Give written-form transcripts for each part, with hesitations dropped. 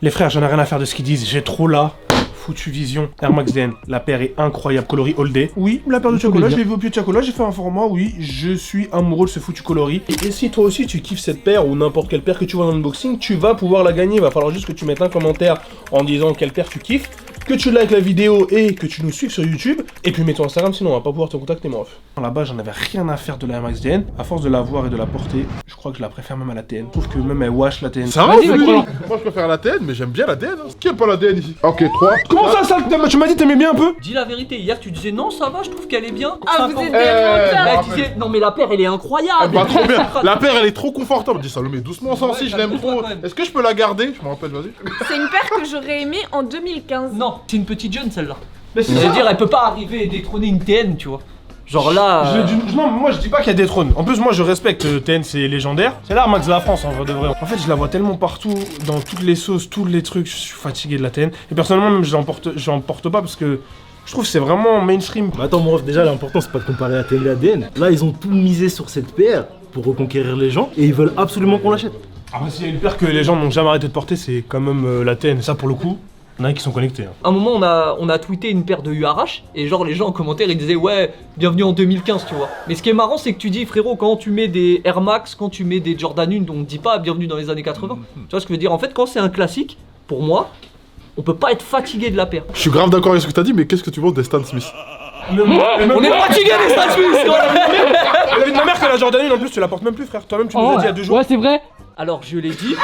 Les frères, j'en ai rien à faire de ce qu'ils disent, j'ai trop là. Foutu vision. Air Max DN, la paire est incroyable, coloris all day. Oui, la paire de chocolat, je l'ai vu au pied de chocolat, j'ai fait un format, oui, je suis amoureux de ce foutu coloris. Et si toi aussi tu kiffes cette paire ou n'importe quelle paire que tu vois dans l'unboxing, tu vas pouvoir la gagner. Il va falloir juste que tu mettes un commentaire en disant quelle paire tu kiffes, que tu likes la vidéo et que tu nous suives sur YouTube. Et puis mets ton Instagram, sinon on va pas pouvoir te contacter, mon ref. Là-bas, j'en avais rien à faire de la Air Max DN. À force de la voir et de la porter, je crois que je la préfère même à la TN. Je trouve que même elle wash la TN. Ça va, moi je préfère la TN, mais j'aime bien la DN. Qui aime pas la DN ici? Ok, 3. Comment ça, tu m'as dit t'aimais bien un peu? Dis la vérité, hier tu disais non, ça va, je trouve qu'elle est bien. Ah, vous êtes des Elle disait non, mais la paire elle est incroyable. Bah trop bien. La paire elle est trop confortable. Dis Salomé doucement, ça aussi je l'aime trop. Est-ce que je peux la garder? Je me rappelle, vas-y. C'est une paire que j'aurais aimé en 2015. Non, c'est une petite jeune celle-là. Mais c'est C'est-à-dire, elle peut pas arriver et détrôner une TN, tu vois. Genre là. Non, moi je dis pas qu'il y a des trônes. En plus, moi je respecte TN, c'est légendaire. C'est l'Air Max de la France en vrai de vrai. En fait, je la vois tellement partout, dans toutes les sauces, tous les trucs. Je suis fatigué de la TN. Et personnellement, même j'en porte pas parce que je trouve que c'est vraiment mainstream. Bah attends, mon ref, déjà l'important c'est pas de comparer la TN et la DN. Là, ils ont tout misé sur cette paire pour reconquérir les gens et ils veulent absolument qu'on l'achète. Après, s'il y a une paire que les gens n'ont jamais arrêté de porter, c'est quand même la TN. Et ça, pour le coup, il y en a qui sont connectés. À un moment, on a tweeté une paire de URH et genre les gens en commentaire ils disaient ouais, bienvenue en 2015, tu vois. Mais ce qui est marrant, c'est que tu dis frérot, quand tu mets des Air Max, quand tu mets des Jordan 1, on ne dit pas bienvenue dans les années 80. Tu vois ce que je veux dire? En fait, quand c'est un classique, pour moi, on peut pas être fatigué de la paire. Je suis grave d'accord avec ce que t'as dit, mais qu'est-ce que tu penses des Stan Smith? On est fatigué des Stan Smith. La vie de ma mère, que la Jordan 1 en plus, tu la portes même plus, frère. Toi-même, tu nous l'as dit il y a 2 jours. Ouais, c'est vrai. Alors je l'ai dit,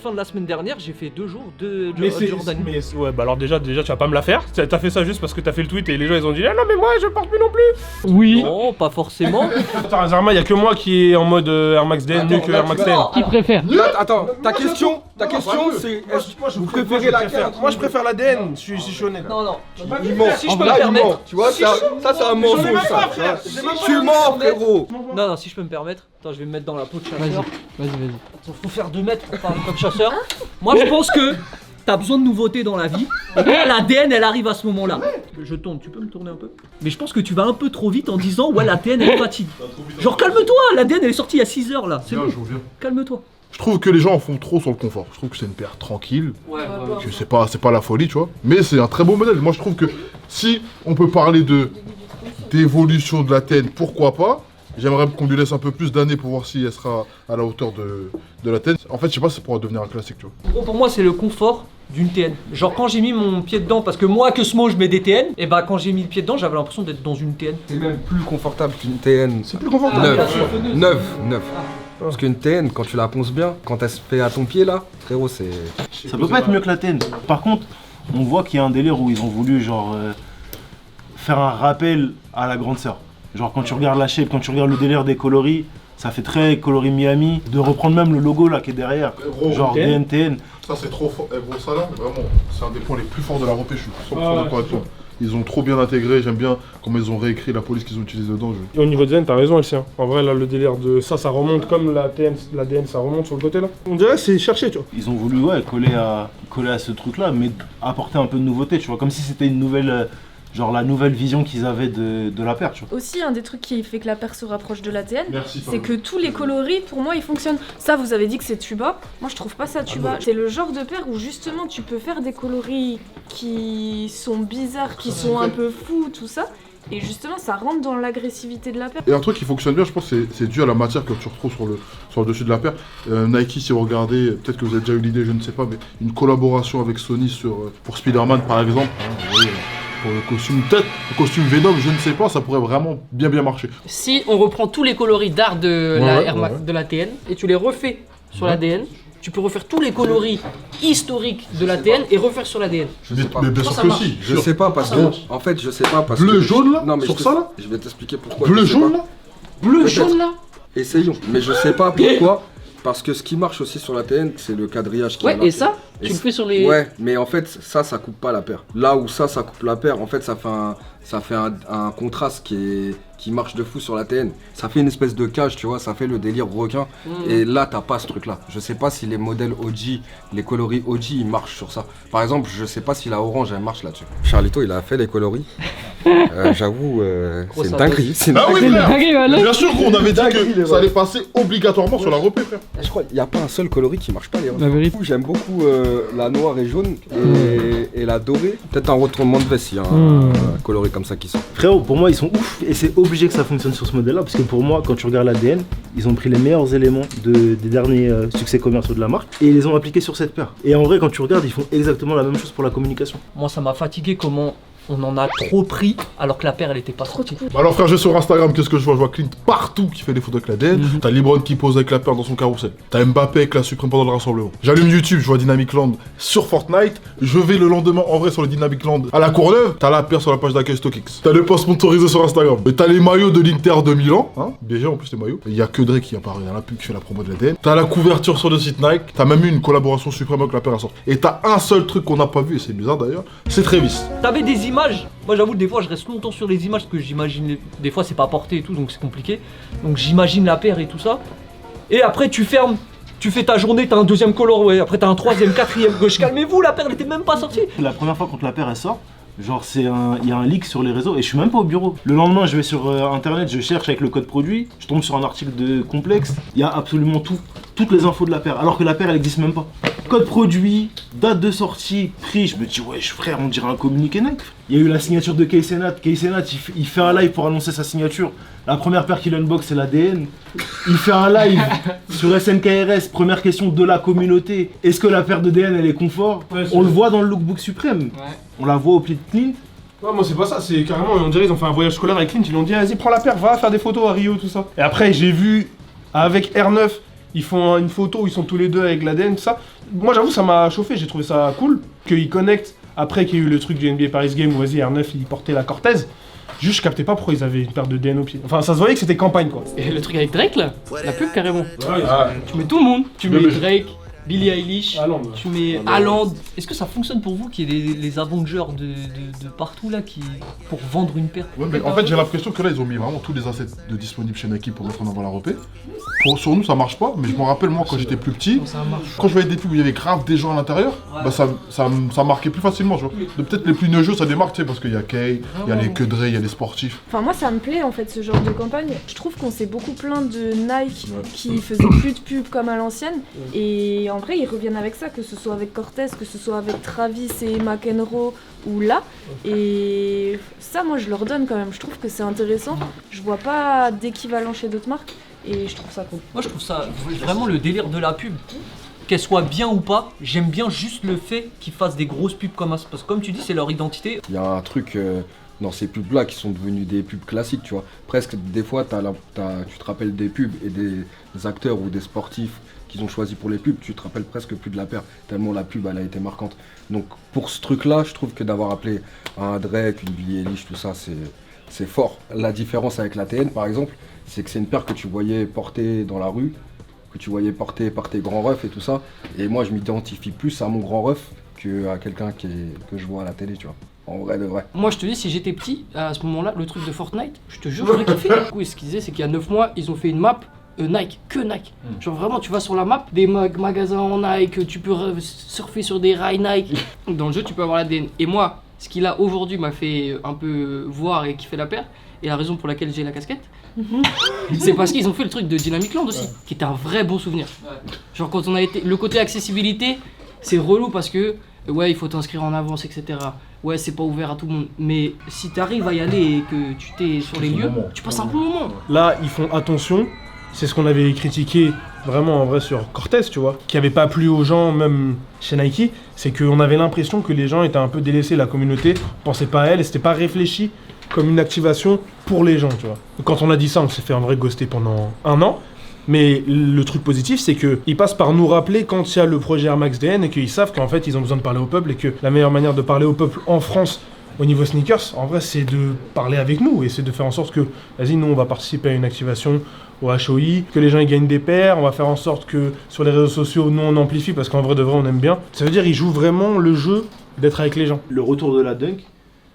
fin de la semaine dernière, j'ai fait 2 jours de Jordan. Mais ouais, bah alors déjà, tu vas pas me la faire. T'as fait ça juste parce que t'as fait le tweet et les gens ils ont dit ah non mais moi je porte plus non plus. Oui. Non, pas forcément. Attends, Zarma, y a que moi qui est en mode Air Max DN mieux que Air Max DN. Qui préfère? Attends, ta question c'est est-ce que vous préférez laquelle? Moi je préfère la DN, si je suis honnête. Non, non. Il ment. Si je peux me Là, il permettre. ment. Tu vois, ça c'est un mensonge ça. Tu mens frérot. Non, non, si je peux me permettre. Attends, je vais me mettre dans la peau de Vas-y, chasseur. vas-y. Attends, faut faire 2 mètres pour parler comme chasseur. Moi, je pense que t'as besoin de nouveautés dans la vie. Et la DN, elle arrive à ce moment-là. Je tourne, tu peux me tourner un peu? Mais je pense que tu vas un peu trop vite en disant ouais, la DN, elle fatigue. Genre, calme-toi, la DN, elle est sortie il y a 6 heures là. C'est bon. Calme-toi. Je trouve que les gens en font trop sur le confort. Je trouve que c'est une paire tranquille. Ouais. Que c'est pas la folie, tu vois. Mais c'est un très beau modèle. Moi je trouve que si on peut parler d'évolution de la TN, pourquoi pas. J'aimerais qu'on lui laisse un peu plus d'années pour voir si elle sera à la hauteur de la TN. En fait, je sais pas si ça pourra devenir un classique, tu vois. Gros, pour moi, c'est le confort d'une TN. Genre, quand j'ai mis mon pied dedans, parce que moi, que Smo, je mets des TN, et bah, quand j'ai mis le pied dedans, j'avais l'impression d'être dans une TN. C'est même plus confortable qu'une TN. C'est plus confortable. Neuf. Parce qu'une TN, quand tu la ponces bien, quand elle se fait à ton pied là, frérot, c'est. Ça peut pas être mieux que la TN. Par contre, on voit qu'il y a un délire où ils ont voulu genre faire un rappel à la grande sœur. Genre quand tu regardes la shape, quand tu regardes le délire des coloris, ça fait très coloris Miami. De reprendre même le logo là qui est derrière, Gros, genre DNTN. Ça c'est trop fort. Gros ça là, vraiment, c'est un des points les plus forts de la repêche. Je suis 100% d'accord avec toi. Ils ont trop bien intégré, j'aime bien comment ils ont réécrit la police qu'ils ont utilisée dedans. Et au niveau de Zen, t'as raison, LC. En vrai, là, le délire de ça remonte comme la DN, ça remonte sur le côté là. On dirait que c'est cherché, tu vois. Ils ont voulu coller à ce truc là, mais apporter un peu de nouveauté, tu vois, comme si c'était une nouvelle. Genre la nouvelle vision qu'ils avaient de la paire, tu vois. Aussi, un des trucs qui fait que la paire se rapproche de la TN, Merci, c'est que tous les coloris, pour moi, ils fonctionnent. Ça, vous avez dit que c'est tuba. Moi, je trouve pas ça tuba. C'est le genre de paire où justement, tu peux faire des coloris qui sont bizarres, qui sont un peu fous, tout ça. Et justement, ça rentre dans l'agressivité de la paire. Et un truc qui fonctionne bien, je pense, c'est dû à la matière que tu retrouves sur le dessus de la paire. Nike, si vous regardez, peut-être que vous avez déjà eu l'idée, je ne sais pas, mais une collaboration avec Sony pour Spider-Man par exemple. Pour le costume, peut-être le costume Venom, je ne sais pas, ça pourrait vraiment bien marcher. Si on reprend tous les coloris d'art de la Air Max, de la TN, et tu les refais sur la DN, tu peux refaire tous les coloris historiques de la TN et refaire sur la DN. Mais bien sûr que si. Je sais pas parce que. En fait, je sais pas parce que. Bleu, jaune là. Non, mais sur ça là. je vais t'expliquer pourquoi. Bleu, je sais jaune pas. là. Bleu, Peut-être. jaune là. Essayons. Mais je sais pas pourquoi. Parce que ce qui marche aussi sur la TN, c'est le quadrillage qui Ouais, marche. et ça, tu le fais sur les. Ouais, mais en fait, ça coupe pas la paire. Là où ça coupe la paire, en fait, ça fait un contraste qui qui marche de fou sur la TN. Ça fait une espèce de cage, tu vois, ça fait le délire requin. Et là, t'as pas ce truc-là. Je sais pas si les modèles OG, les coloris OG, ils marchent sur ça. Par exemple, je sais pas si la orange, elle marche là-dessus. Charlito, il a fait les coloris. J'avoue, c'est une dinguerie. C'est une Ah oui, dinguerie. frère. Bien sûr qu'on avait dit que ça allait passer obligatoirement sur la repère, frère. Je crois qu'il n'y a pas un seul coloris qui marche pas, les refs. La vérité. J'aime beaucoup la noire et jaune et la dorée. Peut-être un retournement de veste, s'il y a un coloris comme ça qui sort. Frérot, pour moi ils sont ouf et c'est obligé que ça fonctionne sur ce modèle-là parce que pour moi, quand tu regardes l'ADN, ils ont pris les meilleurs éléments des derniers succès commerciaux de la marque et ils les ont appliqués sur cette paire. Et en vrai, quand tu regardes, ils font exactement la même chose pour la communication. Moi, ça m'a fatigué comment on en a trop pris alors que la paire elle était pas sortie. Bah alors frère, je vais sur Instagram, qu'est-ce que je vois? Je vois Clint partout qui fait des photos avec la DN. T'as LeBron qui pose avec la paire dans son carrousel. T'as Mbappé avec la Supreme pendant le rassemblement. J'allume YouTube, je vois Dynamic Land sur Fortnite. Je vais le lendemain en vrai sur le Dynamic Land à la Courneuve. T'as la paire sur la page d'accueil StockX. T'as le post sponsorisé sur Instagram. Et t'as les maillots de l'Inter de Milan. Hein, déjà en plus les maillots. Il y a que Drake qui apparaît dans la pub qui fait la promo de la DN. T'as la couverture sur le site Nike. T'as même eu une collaboration suprême avec la paire à sortir. Et t'as un seul truc qu'on n'a pas vu, et c'est bizarre d'ailleurs, c'est Travis. T'avais des images. Moi j'avoue des fois je reste longtemps sur les images parce que j'imagine des fois c'est pas porté et tout donc c'est compliqué. Donc j'imagine la paire et tout ça. Et après tu fermes, tu fais ta journée, t'as un deuxième colorway, après t'as un troisième, quatrième gauche. Calmez-vous, la paire elle était même pas sortie. La première fois quand la paire elle sort, genre il y a un leak sur les réseaux et je suis même pas au bureau. Le lendemain je vais sur internet, je cherche avec le code produit, je tombe sur un article de Complexe, il y a absolument toutes les infos de la paire, alors que la paire elle existe même pas. Code produit, date de sortie, prix, je me dis wesh frère, on dirait un communiqué Nike. Il y a eu la signature de Kay Cenat, il fait un live pour annoncer sa signature. La première paire qu'il unbox c'est l'ADN. Il fait un live sur SNKRS, première question de la communauté. Est-ce que la paire de DN elle est confort? On le voit dans le lookbook suprême. On la voit au pied de Clint. Ouais, moi c'est pas ça, c'est carrément, on dirait ils ont fait un voyage scolaire avec Clint, ils lui ont dit vas-y prends la paire, va faire des photos à Rio, tout ça. Et après j'ai vu avec R9, ils font une photo où ils sont tous les deux avec l'ADN, tout ça. Moi j'avoue ça m'a chauffé, j'ai trouvé ça cool qu'ils connectent. Après qu'il y a eu le truc du NBA Paris Game où vas-y R9 il portait la Cortez. Juste je captais pas pourquoi ils avaient une paire de DN au pied. Enfin ça se voyait que c'était campagne quoi. Et le truc avec Drake là, la pub carrément. Ah, Tu mets tout le monde. Tu mets Mais- Drake, Billie Eilish, Haaland. tu mets Haaland. Est-ce que ça fonctionne pour vous qu'il y ait les Avengers de partout là qui pour vendre une paire? Ouais, mais en fait, j'ai l'impression que là, ils ont mis vraiment tous les assets de disponibles chez Nike pour mettre en avant la repère. Sur nous, ça marche pas, mais je me rappelle, moi, quand j'étais plus petit, Ça marche. quand je voyais des pubs où il y avait grave des gens à l'intérieur, bah ça marquait plus facilement, tu vois. Peut-être les plus neugeux, ça démarque, tu sais, parce qu'il y a Kay, il y a les Kedre, il y a les sportifs. Enfin moi ça me plaît en fait ce genre de campagne. Je trouve qu'on s'est beaucoup plaint de Nike qui faisait plus de pub comme à l'ancienne. Et en vrai ils reviennent avec ça, que ce soit avec Cortez, que ce soit avec Travis et McEnroe ou là. Et ça moi je leur donne quand même. Je trouve que c'est intéressant. Je vois pas d'équivalent chez d'autres marques et je trouve ça cool. Moi je trouve ça vraiment le délire de la pub. Qu'elle soit bien ou pas, j'aime bien juste le fait qu'ils fassent des grosses pubs comme ça. Parce que comme tu dis, c'est leur identité. Il y a un truc dans ces pubs-là qui sont devenues des pubs classiques, tu vois. Presque des fois, tu te rappelles des pubs et des acteurs ou des sportifs qu'ils ont choisi pour les pubs, tu te rappelles presque plus de la paire, tellement la pub elle a été marquante. Donc pour ce truc-là, je trouve que d'avoir appelé un Drake, une Billie Eilish, tout ça, c'est fort. La différence avec la TN, par exemple, c'est que c'est une paire que tu voyais porter dans la rue, que tu voyais porter par tes grands refs et tout ça. Et moi, je m'identifie plus à mon grand ref qu'à quelqu'un que je vois à la télé, tu vois. En vrai de vrai. Moi je te dis, si j'étais petit, à ce moment-là, le truc de Fortnite, je te jure, j'aurais kiffé. Du coup, ce qu'ils disaient, c'est qu'il y a 9 mois, ils ont fait une map Nike, que Nike. Genre vraiment, tu vas sur la map, des magasins en Nike, tu peux surfer sur des rails Nike. Dans le jeu, tu peux avoir l'ADN. Et moi, ce qu'il a aujourd'hui m'a fait un peu voir et kiffer la paire. Et la raison pour laquelle j'ai la casquette, c'est parce qu'ils ont fait le truc de Dynamic Land aussi, qui était un vrai bon souvenir. Genre quand on a été... Le côté accessibilité, c'est relou parce que, ouais, il faut t'inscrire en avance, etc. Ouais, c'est pas ouvert à tout le monde. Mais si t'arrives à y aller et que tu t'es sur les lieux, tu passes un bon moment. Là, ils font attention. C'est ce qu'on avait critiqué vraiment en vrai sur Cortez, tu vois, qui avait pas plu aux gens, même chez Nike. C'est qu'on avait l'impression que les gens étaient un peu délaissés, la communauté pensait pas à elle et c'était pas réfléchi comme une activation pour les gens, tu vois. Quand on a dit ça, on s'est fait un vrai ghoster pendant 1 an. Mais le truc positif, c'est qu'ils passent par nous rappeler quand il y a le projet Air Max DN et qu'ils savent qu'en fait, ils ont besoin de parler au peuple et que la meilleure manière de parler au peuple en France, au niveau sneakers, en vrai, c'est de parler avec nous et c'est de faire en sorte que, vas-y, nous, on va participer à une activation au HOI, que les gens ils gagnent des paires, on va faire en sorte que sur les réseaux sociaux, nous, on amplifie parce qu'en vrai de vrai, on aime bien. Ça veut dire qu'ils jouent vraiment le jeu d'être avec les gens. Le retour de la dunk,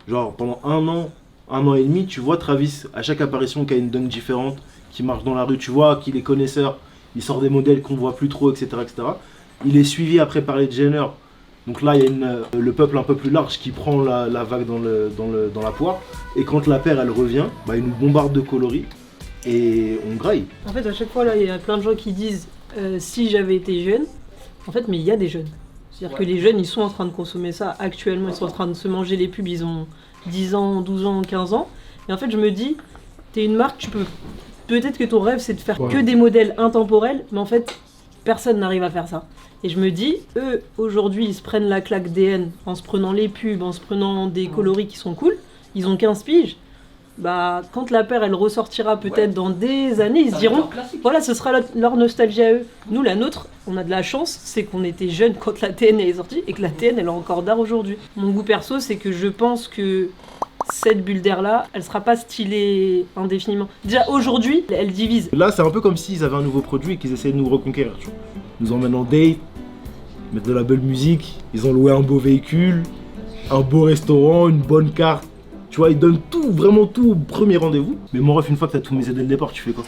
genre pendant 1 an, 1 an et demi, tu vois Travis, à chaque apparition, qui a une dunk différente, qui marche dans la rue, tu vois qu'il est connaisseur, il sort des modèles qu'on voit plus trop, etc., etc. Il est suivi après par les Jenner. Donc là, il y a le peuple un peu plus large qui prend la vague dans la poire. Et quand la paire, elle revient, bah, il nous bombarde de coloris et on graille. En fait, à chaque fois, là, il y a plein de gens qui disent si j'avais été jeune. En fait, mais il y a des jeunes. C'est-à-dire que les jeunes, ils sont en train de consommer ça actuellement. Ils sont en train de se manger les pubs. Ils ont 10 ans, 12 ans, 15 ans. Et en fait, je me dis, t'es une marque, tu peux... Peut-être que ton rêve, c'est de faire que des modèles intemporels. Mais en fait, personne n'arrive à faire ça. Et je me dis, eux, aujourd'hui, ils se prennent la claque DN en se prenant les pubs, en se prenant des coloris qui sont cool. Ils ont 15 piges. Bah, quand la paire, elle ressortira peut-être dans des années, ils se diront, voilà, ce sera leur nostalgie à eux. Nous, la nôtre, on a de la chance, c'est qu'on était jeunes quand la TN est sortie et que la TN, elle a encore d'art aujourd'hui. Mon goût perso, c'est que je pense que cette bulle d'air-là, elle sera pas stylée indéfiniment. Déjà, aujourd'hui, elle divise. Là, c'est un peu comme s'ils avaient un nouveau produit et qu'ils essayaient de nous reconquérir. Tu vois. Ils nous emmènent en date, mettent de la belle musique, ils ont loué un beau véhicule, un beau restaurant, une bonne carte. Tu vois, ils donnent tout, vraiment tout au premier rendez-vous. Mais mon ref, une fois que t'as tout misé dès le départ, tu fais quoi?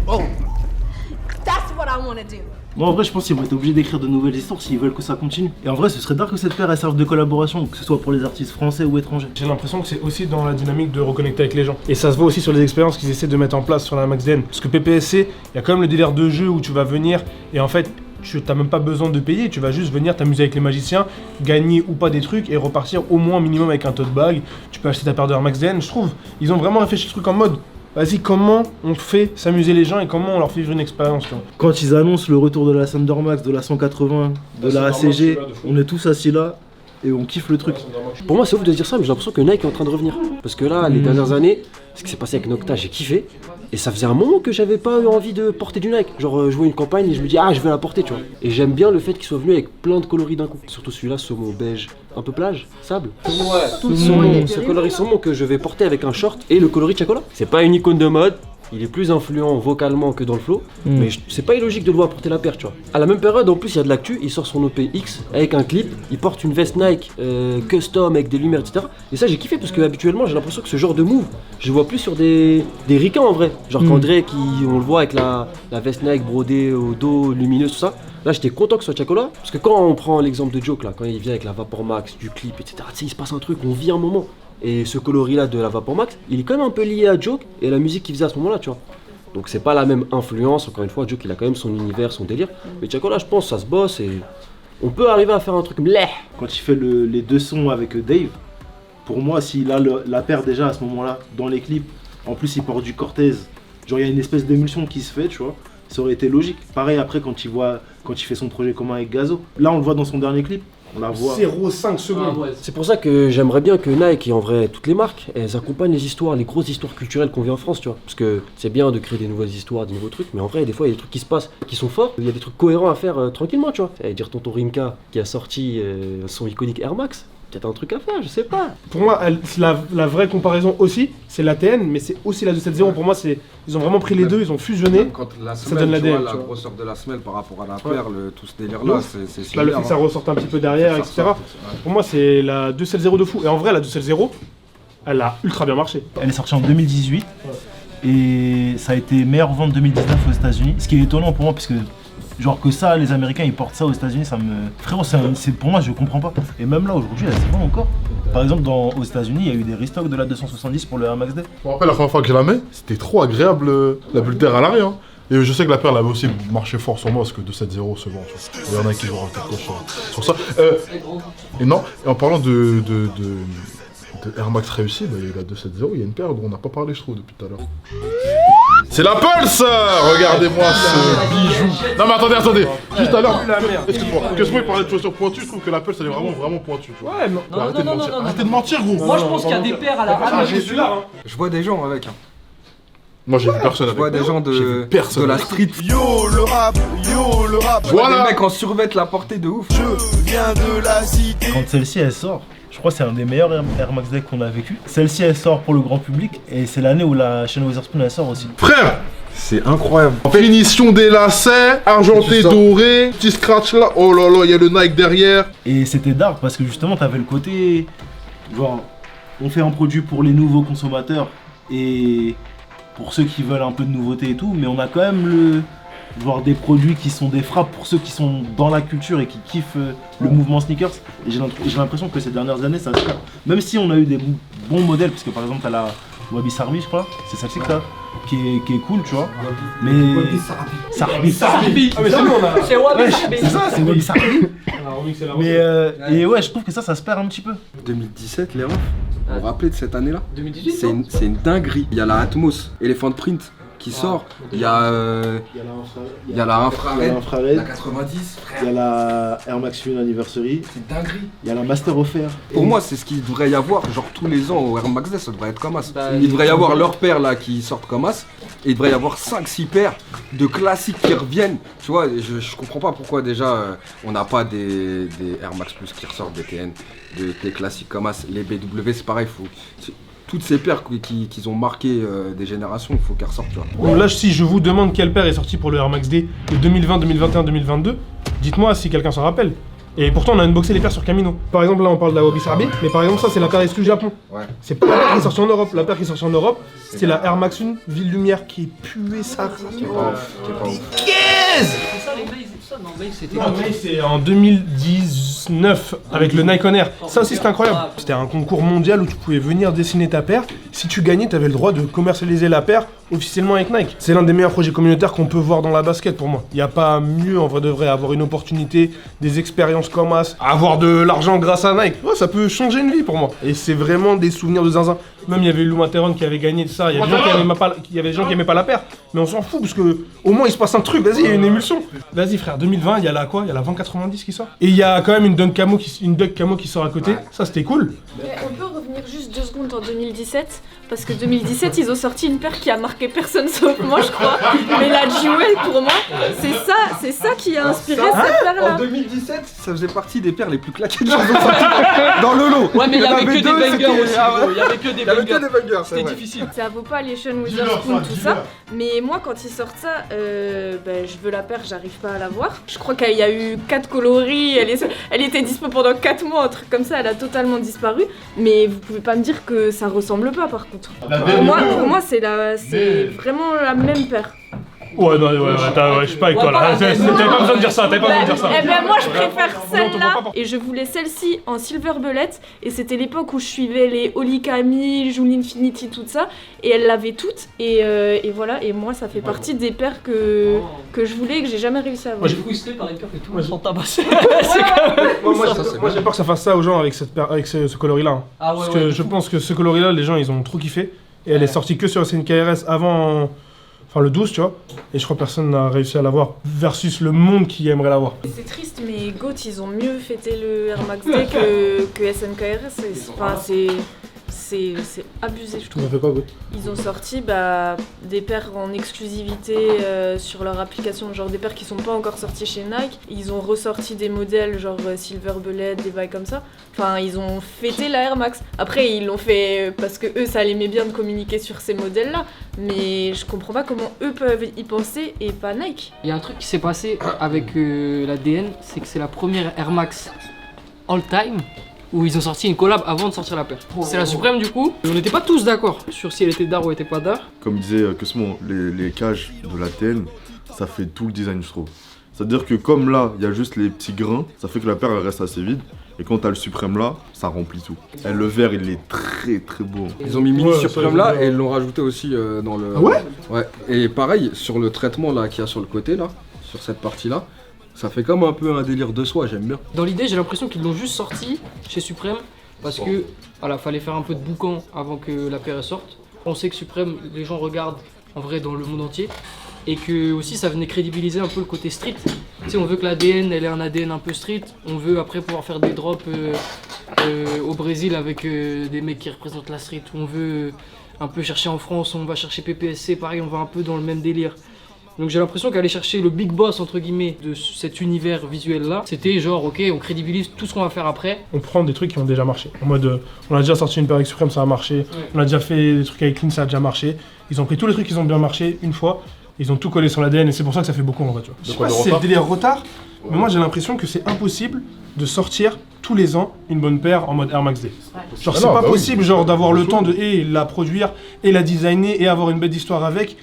Oh! That's what I wanna do. Moi, en vrai, je pense qu'ils vont être obligés d'écrire de nouvelles histoires s'ils veulent que ça continue. Et en vrai, ce serait dingue que cette paire elle serve de collaboration, que ce soit pour les artistes français ou étrangers. J'ai l'impression que c'est aussi dans la dynamique de reconnecter avec les gens. Et ça se voit aussi sur les expériences qu'ils essaient de mettre en place sur la Max DN. Parce que PPSC, il y a quand même le délire de jeu où tu vas venir et en fait, tu n'as même pas besoin de payer, tu vas juste venir t'amuser avec les magiciens, gagner ou pas des trucs et repartir au moins minimum avec un tote bag. Tu peux acheter ta paire de Air Max DN, je trouve. Ils ont vraiment réfléchi le truc en mode, vas-y, comment on fait s'amuser les gens et comment on leur fait vivre une expérience, tu vois. Quand ils annoncent le retour de la Thunder Max, de la 180, de la ACG, on est tous assis là et on kiffe le truc. Pour moi, c'est ouf de dire ça, mais j'ai l'impression que Nike est en train de revenir. Parce que là, les dernières années, ce qui s'est passé avec Nocta, j'ai kiffé. Et ça faisait un moment que j'avais pas eu envie de porter du Nike. Genre, je vois une campagne et je me dis, ah, je vais la porter, tu vois. Et j'aime bien le fait qu'il soit venu avec plein de coloris d'un coup. Surtout celui-là, saumon beige, un peu plage, sable. Saumon, ce coloris saumon que je vais porter avec un short et le coloris Chacola. C'est pas une icône de mode. Il est plus influent vocalement que dans le flow, mais c'est pas illogique de le voir porter la paire, tu vois. À la même période, en plus, il y a de l'actu, il sort son OPX avec un clip, il porte une veste Nike custom avec des lumières, etc. Et ça, j'ai kiffé parce que habituellement, j'ai l'impression que ce genre de move, je le vois plus sur des ricains en vrai. Genre qu'André, on le voit avec la veste Nike brodée au dos, lumineuse, tout ça. Là, j'étais content que ce soit Chacola, parce que quand on prend l'exemple de Joke, là, quand il vient avec la Vapor Max, du clip, etc., tu sais, il se passe un truc, on vit un moment. Et ce coloris-là de la Vapor Max, il est quand même un peu lié à Joke et à la musique qu'il faisait à ce moment-là, tu vois. Donc c'est pas la même influence, encore une fois, Joke il a quand même son univers, son délire. Mais Chacola, je pense, ça se bosse et on peut arriver à faire un truc mleh. Quand il fait les deux sons avec Dave, pour moi, s'il a la paire déjà à ce moment-là, dans les clips, en plus il porte du Cortez, genre il y a une espèce d'émulsion qui se fait, tu vois, ça aurait été logique. Pareil après quand il fait son projet commun avec Gazo. Là on le voit dans son dernier clip. On la voit. 0,5 secondes. C'est pour ça que j'aimerais bien que Nike et en vrai toutes les marques, elles accompagnent les histoires, les grosses histoires culturelles qu'on vit en France, tu vois. Parce que c'est bien de créer des nouvelles histoires, des nouveaux trucs, mais en vrai, des fois, il y a des trucs qui se passent, qui sont forts. Il y a des trucs cohérents à faire tranquillement, tu vois. Et dire tonton Rimka qui a sorti son iconique Air Max. Peut-être un truc à faire, je sais pas. Pour moi, la vraie comparaison aussi, c'est la TN, mais c'est aussi la 270. Pour moi, ils ont vraiment pris les deux, ils ont fusionné. Quand la ça donne la semelle, DN. la grosseur de la semelle par rapport à la perle, tout ce délire-là, c'est Là, similaire. le fait que ça ressorte un petit peu derrière, etc. Pour moi, c'est la 270 de fou. Et en vrai, la 270, elle a ultra bien marché. Elle est sortie en 2018 et ça a été meilleure vente 2019 aux États-Unis. Ce qui est étonnant pour moi, parce que genre que ça, les Américains ils portent ça aux États-Unis, ça me. Frérot, c'est pour moi, je comprends pas. Et même là aujourd'hui, elle se vend encore. Par exemple, aux États-Unis, il y a eu des restocks de la 270 pour le Air Max D. Je me rappelle la première fois que je la mets, c'était trop agréable la bulle d'air à l'arrière. Hein. Et je sais que la paire elle avait aussi marché fort sur moi parce que 270 se vend. Il y en a qui vont rajouter sur ça. Et non, et en parlant de Air Max réussi, bah, il y a la 270, il y a une paire dont on n'a pas parlé, je trouve, depuis tout à l'heure. C'est la Pulse! Regardez-moi ce bijou! Non mais attendez! Juste à l'heure, excuse-moi, il parlait de chaussures pointues, je trouve que la Pulse elle est vraiment pointue, tu vois. Ouais, non. Arrêtez de mentir, gros! Moi je pense qu'il y a des paires à la rame. Je vois des gens avec. Moi j'ai vu personne avec. Je vois des gens de la street. Yo le rap. Je vois des mecs en survêt la portée de ouf. Je viens de la cité. Quand celle-ci elle sort, je crois que c'est un des meilleurs Air Max Deck qu'on a vécu. Celle-ci elle sort pour le grand public et c'est l'année où la chaîne Witherspoon elle sort aussi. Frère! C'est incroyable. Finition des lacets, argenté doré, petit scratch là, oh là là, il y a le Nike derrière. Et c'était dark parce que justement t'avais le côté genre on fait un produit pour les nouveaux consommateurs et pour ceux qui veulent un peu de nouveauté et tout, mais on a quand même des produits qui sont des frappes pour ceux qui sont dans la culture et qui kiffent le mouvement sneakers. Et j'ai l'impression que ces dernières années, ça se perd. Même si on a eu des bons modèles, parce que par exemple, t'as la Wabi Sarbi, je crois, c'est celle-ci que t'as, qui est cool, tu vois. Mais. Sarbi. Ah, mais c'est bon, on a. C'est Wabi Sarbi. C'est ça, c'est Wabi Sarbi. Mais et ouais, je trouve que ça se perd un petit peu. 2017, les refs, vous vous rappelez de cette année-là? 2018 C'est une dinguerie. Il y a la Atmos, Elephant Print qui sort. Il y a la infrared, la 90. Il y a la Air Max 1 Anniversary. C'est dinguerie. Il y a la Master offert. Pour moi, c'est ce qu'il devrait y avoir, genre tous les ans au Air Max Day, ça devrait être comme as. Il devrait y avoir leurs paires là qui sortent comme as, et il devrait y avoir 5-6 paires de classiques qui reviennent. Tu vois, je comprends pas pourquoi déjà on n'a pas des Air Max Plus qui ressortent, des TN, des classiques comme as. Les BW, c'est pareil, toutes ces paires qui ont marqué des générations, il faut qu'elles ressortent, tu vois. Bon, là, si je vous demande quelle paire est sortie pour le Air Max D de 2020, 2021, 2022, dites-moi si quelqu'un s'en rappelle. Et pourtant, on a unboxé les paires sur Camino. Par exemple, là, on parle de la Wabi Sarbi, mais par exemple, ça, c'est la paire exclue Japon. Ouais. C'est pas la paire qui est sortie en Europe. La paire qui est sortie en Europe, c'est la Air Max 1 Ville Lumière qui est puée ça. Non, mais c'était. Non, mais c'est en 2019 avec le Nike On Air. Ça aussi, c'était incroyable. C'était un concours mondial où tu pouvais venir dessiner ta paire. Si tu gagnais, tu avais le droit de commercialiser la paire officiellement avec Nike. C'est l'un des meilleurs projets communautaires qu'on peut voir dans la basket pour moi. Il n'y a pas mieux en vrai de vrai, avoir une opportunité, des expériences comme as, avoir de l'argent grâce à Nike. Ouais, ça peut changer une vie pour moi. Et c'est vraiment des souvenirs de zinzin. Même il y avait Lou Materon qui avait gagné de ça. Il y avait des gens qui aimaient pas la paire. Mais on s'en fout parce que au moins il se passe un truc. Vas-y, il y a une émulsion. Vas-y frère, 2020, il y a la quoi? Il y a la 2090 qui sort. Et il y a quand même une Dunk Camo qui sort à côté. Ouais. Ça c'était cool. Mais on peut revenir juste 2 secondes en 2017 parce que 2017 ils ont sorti une paire qui a marqué personne sauf moi je crois. Mais la Jewel pour moi, c'est ça qui a inspiré cette paire là. En 2017, ça faisait partie des paires les plus claquées qu'ils ont sorties dans le lot. Ouais mais il y avait que des bangers aussi. Il y avait que des bangers. C'était difficile. Ça vaut pas les Sean Witherspoon tout ça. Mais moi quand ils sortent ça, je veux la paire, j'arrive pas à la voir. Je crois qu'il y a eu 4 coloris, elle était dispo pendant 4 mois, un truc comme ça, elle a totalement disparu. Mais vous pouvez pas me dire que ça ressemble pas par contre. Pour moi c'est vraiment la même paire. Ouais, non, je sais pas avec toi là. T'avais pas besoin de dire ça, moi je préfère celle-là. Et je voulais celle-ci en Silver Bullet. Et c'était l'époque où je suivais les Holly Camille, Joule Infinity, tout ça. Et elle l'avait toutes. Et voilà, et moi ça fait partie des paires que je voulais et que j'ai jamais réussi à avoir. Moi j'ai frustré par les paires que tout le monde s'en tabassé. Moi j'ai peur que ça fasse ça aux gens avec ce coloris là. Parce que je pense que ce coloris là, les gens ils ont trop kiffé. Et elle est sortie que sur SNKRS avant. Enfin le 12 tu vois, et je crois que personne n'a réussi à l'avoir, versus le monde qui aimerait l'avoir. C'est triste mais GOAT ils ont mieux fêté le Air Max Day que SNKRS, c'est abusé je trouve. Ils ont fait quoi GOAT? Ils ont sorti des paires en exclusivité sur leur application, genre des paires qui sont pas encore sorties chez Nike. Ils ont ressorti des modèles genre Silver Bullet, des bails comme ça. Enfin ils ont fêté la Air Max. Après ils l'ont fait parce que eux ça les met bien de communiquer sur ces modèles là. Mais je comprends pas comment eux peuvent y penser et pas Nike. Il y a un truc qui s'est passé avec la DN, c'est que c'est la première Air Max all time où ils ont sorti une collab avant de sortir la paire. C'est la Supreme du coup. On n'était pas tous d'accord sur si elle était d'art ou elle était pas d'art. Comme disait Cosmo, les cages de la TN, ça fait tout le design je trouve. C'est-à-dire que comme là, il y a juste les petits grains, ça fait que la paire elle reste assez vide. Et quand t'as le Supreme là, ça remplit tout. Et le vert il est très très beau. Ils ont mis mini Supreme là et ils l'ont rajouté aussi dans le... Ah ouais? Ouais. Et pareil, sur le traitement là qu'il y a sur le côté là, sur cette partie là, ça fait comme un peu un délire de soi, j'aime bien. Dans l'idée, j'ai l'impression qu'ils l'ont juste sorti chez Supreme parce que voilà, fallait faire un peu de boucan avant que la paire sorte. On sait que Supreme, les gens regardent en vrai dans le monde entier et que aussi ça venait crédibiliser un peu le côté street. Tu sais, on veut que l'ADN, elle ait un ADN un peu street. On veut après pouvoir faire des drops au Brésil avec des mecs qui représentent la street. On veut un peu chercher en France, on va chercher PPSC, pareil, on va un peu dans le même délire. Donc j'ai l'impression qu'aller chercher le big boss entre guillemets de cet univers visuel là, c'était genre ok, on crédibilise tout ce qu'on va faire après. On prend des trucs qui ont déjà marché. En mode on a déjà sorti une paire avec Supreme, ça a marché. Ouais. On a déjà fait des trucs avec Clean, ça a déjà marché. Ils ont pris tous les trucs qui ont bien marché une fois. Ils ont tout collé sur l'ADN et c'est pour ça que ça fait beaucoup en vrai, tu vois. Je sais pas si c'est le délire retard, mais moi j'ai l'impression que c'est impossible de sortir tous les ans une bonne paire en mode Air Max D. Genre Ah c'est non, pas bah oui. possible genre d'avoir le temps de et la produire et la designer et avoir une belle histoire avec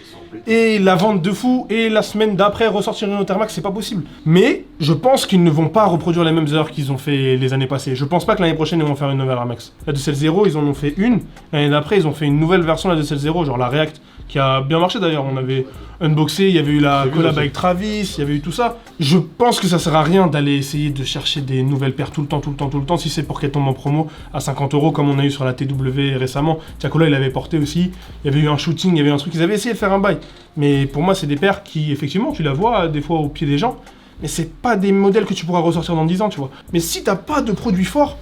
et la vente de fou et la semaine d'après ressortir une autre Air Max, c'est pas possible. Mais je pense qu'ils ne vont pas reproduire les mêmes erreurs qu'ils ont fait les années passées. Je pense pas que l'année prochaine ils vont faire une nouvelle Air Max. La 270 ils en ont fait une, l'année d'après ils ont fait une nouvelle version de la 270, genre la React, qui a bien marché d'ailleurs. On avait unboxé, il y avait eu la collab avec Travis, il y avait eu tout ça. Je pense que ça sert à rien d'aller essayer de chercher des nouvelles paires tout le temps, si c'est pour qu'elles tombent en promo à 50 € comme on a eu sur la TW récemment. Tiakola il avait porté aussi, il y avait eu un shooting, il y avait un truc, ils avaient essayé de faire un bail. Mais pour moi c'est des paires qui effectivement tu la vois des fois au pied des gens, mais c'est pas des modèles que tu pourras ressortir dans 10 ans tu vois. Mais si t'as pas de produits forts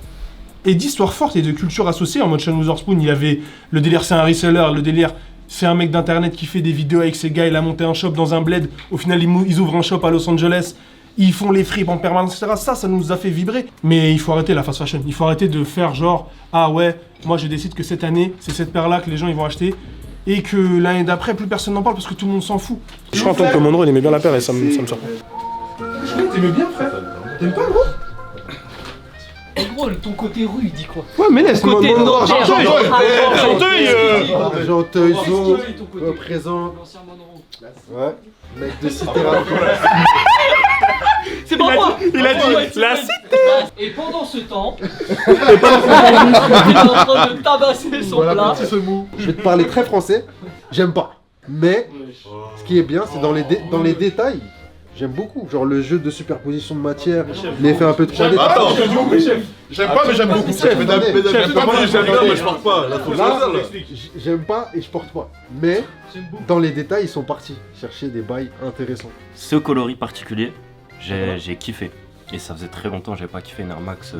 et d'histoires fortes et de culture associée, en mode Sean Wotherspoon il y avait le délire c'est un reseller, le délire c'est un mec d'internet qui fait des vidéos avec ses gars, il a monté un shop dans un bled, au final ils ouvrent un shop à Los Angeles, ils font les fripes en permanence, etc. Ça nous a fait vibrer. Mais il faut arrêter la fast fashion, il faut arrêter de faire genre, ah ouais, moi je décide que cette année, c'est cette paire-là que les gens ils vont acheter, et que l'année d'après, plus personne n'en parle parce que tout le monde s'en fout. Je crois entendre que Monroe il aimait bien la paire et ça me surprend. T'aimais bien frère? T'aimes pas gros? En gros, ton côté rue, il dit quoi? Ouais mais laisse Côté Monroe, Argenteuil. Argenteuil, présent. Ouais, mec de cité C'est pas moi! Il a dit la cité! Et pendant ce temps, il est en train de tabasser son plat. Je vais te parler très français, j'aime pas. Mais ce qui est bien, c'est dans les détails. J'aime beaucoup, genre le jeu de superposition de matière, l'effet un peu de 3D. Attends, j'aime pas mais j'aime beaucoup. J'aime pas mais j'aime bien, mais je porte pas. Là, faut Là, choisir, là. j'aime pas et je porte pas. Mais dans les détails, ils sont partis chercher des bails intéressants. Ce coloris particulier, j'ai kiffé. Et ça faisait très longtemps que j'avais pas kiffé une Air Max,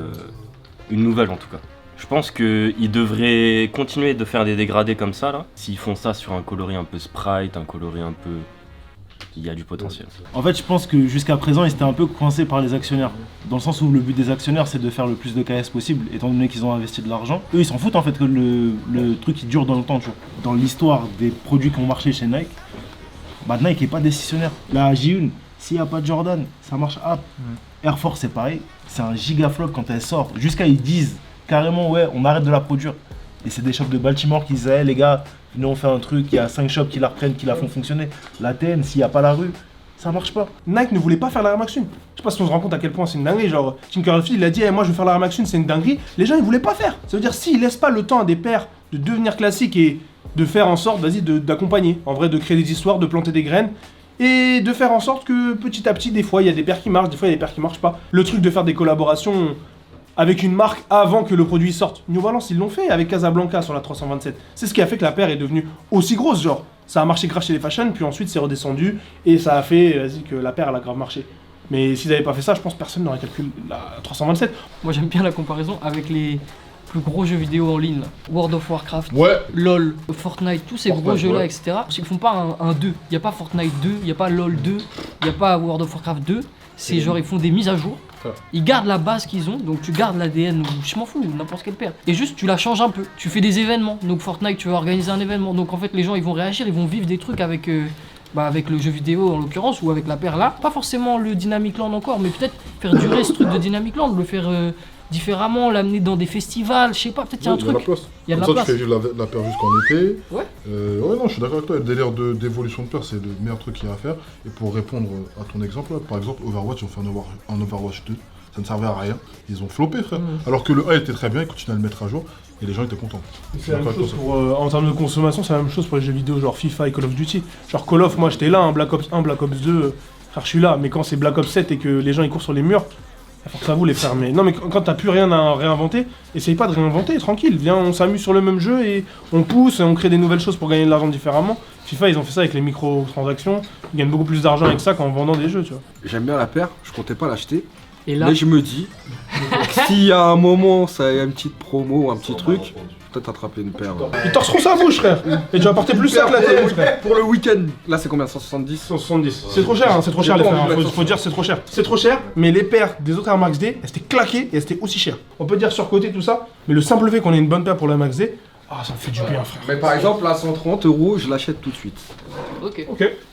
une nouvelle en tout cas. Je pense qu'ils devraient continuer de faire des dégradés comme ça là. S'ils font ça sur un coloris un peu Sprite, un coloris un peu... Il y a du potentiel. En fait, je pense que jusqu'à présent, ils étaient un peu coincés par les actionnaires. Dans le sens où le but des actionnaires, c'est de faire le plus de KS possible, étant donné qu'ils ont investi de l'argent. Eux, ils s'en foutent en fait que le truc il dure dans le temps, tu vois. Dans l'histoire des produits qui ont marché chez Nike, bah Nike est pas décisionnaire. La J1, s'il n'y a pas de Jordan, ça marche up. Air Force, c'est pareil. C'est un giga flop quand elle sort. Jusqu'à ils disent carrément, ouais, on arrête de la produire. Et c'est des shops de Baltimore qui disaient, hey, les gars, nous on fait un truc, il y a 5 shops qui la reprennent, qui la font fonctionner. La TN, s'il n'y a pas la rue, ça marche pas. Nike ne voulait pas faire la Air Max 1. Je sais pas si on se rend compte à quel point c'est une dinguerie. Genre, Tinkerfield il a dit, hey, moi je veux faire la Air Max 1, c'est une dinguerie. Les gens ils voulaient pas faire. Ça veut dire, s'ils laissent pas le temps à des paires de devenir classiques et de faire en sorte, vas-y, d'accompagner. En vrai, de créer des histoires, de planter des graines. Et de faire en sorte que petit à petit, des fois il y a des paires qui marchent, des fois il y a des paires qui marchent pas. Le truc de faire des collaborations avec une marque avant que le produit sorte. New Balance, ils l'ont fait avec Casablanca sur la 327. C'est ce qui a fait que la paire est devenue aussi grosse, genre. Ça a marché grave chez les fashion, puis ensuite c'est redescendu, et ça a fait, vas-y, que la paire, elle a grave marché. Mais s'ils avaient pas fait ça, je pense que personne n'aurait calculé la 327. Moi j'aime bien la comparaison avec les plus gros jeux vidéo en ligne, là. World of Warcraft, Ouais. LOL, Fortnite, tous ces gros Fortnite, jeux-là, ouais. etc. Ils font pas un 2, il n'y a pas Fortnite 2, il n'y a pas LOL 2, il n'y a pas World of Warcraft 2, c'est genre ils font des mises à jour. Ils gardent la base qu'ils ont, donc tu gardes l'ADN, je m'en fous, n'importe quelle paire. Et juste tu la changes un peu, tu fais des événements. Donc Fortnite, tu veux organiser un événement. Donc en fait les gens ils vont réagir, ils vont vivre des trucs avec le jeu vidéo en l'occurrence ou avec la paire là. Pas forcément le Dynamic Land encore, mais peut-être faire durer ce truc de Dynamic Land, le faire différemment, l'amener dans des festivals, je sais pas, peut-être il y a un truc. Il y a de la Comme place. ça, tu fais vivre la paire jusqu'en été. Ouais. Ouais, non, je suis d'accord avec toi. Le délire d'évolution de paire, c'est le meilleur truc qu'il y a à faire. Et pour répondre à ton exemple, là, par exemple, Overwatch, ils ont fait un Overwatch 2. Ça ne servait à rien. Ils ont floppé, frère. Alors que le 1 était très bien, ils continuaient à le mettre à jour. Et les gens étaient contents. C'est la même chose pour, en termes de consommation, c'est la même chose pour les jeux vidéo genre FIFA et Call of Duty. Genre Call of, moi j'étais là, hein, Black Ops 1, Black Ops 2, frère je suis là. Mais quand c'est Black Ops 7 et que les gens ils courent sur les murs, force à vous les frères. Mais non mais quand t'as plus rien à réinventer, essaye pas de réinventer, tranquille. Viens, on s'amuse sur le même jeu et on pousse et on crée des nouvelles choses pour gagner de l'argent différemment. FIFA ils ont fait ça avec les microtransactions, ils gagnent beaucoup plus d'argent avec ça qu'en vendant des jeux, tu vois. J'aime bien la paire, je comptais pas l'acheter. Et là, Mais je me dis, s'il y a un moment, ça y a une petite promo, un petit truc, peut-être attraper une paire. Ils torseront sa bouche, frère. Et tu vas porter plus ça que la télé, frère. Pour le week-end, là c'est combien? 170? 170. C'est trop cher, hein, c'est trop cher les frères. Faut dire c'est trop cher. C'est trop cher, mais les paires des autres Air Max D, elles étaient claquées et elles étaient aussi chères. On peut dire surcoté tout ça, mais le simple fait qu'on ait une bonne paire pour la Max D, ah ça me fait du bien, frère. Mais par exemple, là 130 €, je l'achète tout de suite. ok. Ok.